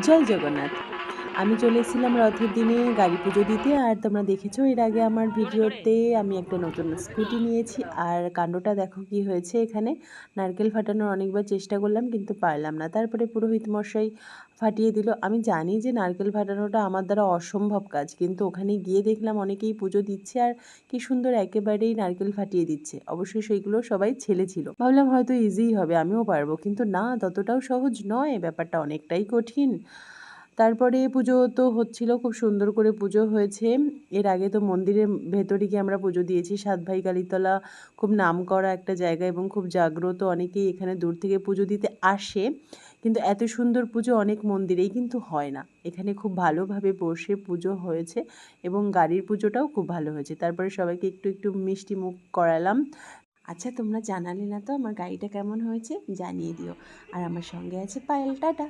জয় জগন্নাথ। আমি চলে এসেছিলাম রথের দিনে গাড়ি পুজো দিতে। আর তোমরা দেখেছো এর আগে আমার ভিডিওতে আমি একটা নতুন স্কুটি নিয়েছি। আর কাণ্ডটা দেখো কি হয়েছে এখানে। নারকেল ফাটানোর অনেকবার চেষ্টা করলাম কিন্তু পারলাম না। তারপরে পুরোহিত মশাই ফাটিয়ে দিল। আমি জানি যে নারকেল ফাটানোটা আমার দ্বারা অসম্ভব কাজ, কিন্তু ওখানে গিয়ে দেখলাম অনেকেই পুজো দিচ্ছে আর কি সুন্দর একেবারেই নারকেল ফাটিয়ে দিচ্ছে। অবশ্যই সেইগুলো সবাই ছেলে ছিল। ভাবলাম হয়তো ইজিই হবে, আমিও পারবো, কিন্তু না, ততটাও সহজ নয়, ব্যাপারটা অনেকটাই কঠিন। তারপরে পুজো তো হচ্ছিল, খুব সুন্দর করে পুজো হয়েছে। এর আগে তো মন্দিরের ভেতরে গিয়ে আমরা পুজো দিয়েছি। সাতভাই কালীতলা খুব নামকরা একটা জায়গা এবং খুব জাগ্রত, অনেকেই এখানে দূর থেকে পুজো দিতে আসে। কিন্তু এত সুন্দর পুজো অনেক মন্দিরেই কিন্তু হয় না। এখানে খুব ভালোভাবে বসে পুজো হয়েছে এবং গাড়ির পুজোটাও খুব ভালো হয়েছে। তারপরে সবাইকে একটু একটু মিষ্টি মুখ করালাম। আচ্ছা, তোমরা জানালে না তো আমার গাড়িটা কেমন হয়েছে, জানিয়ে দিও। আর আমার সঙ্গে আছে পায়েল। টাটা।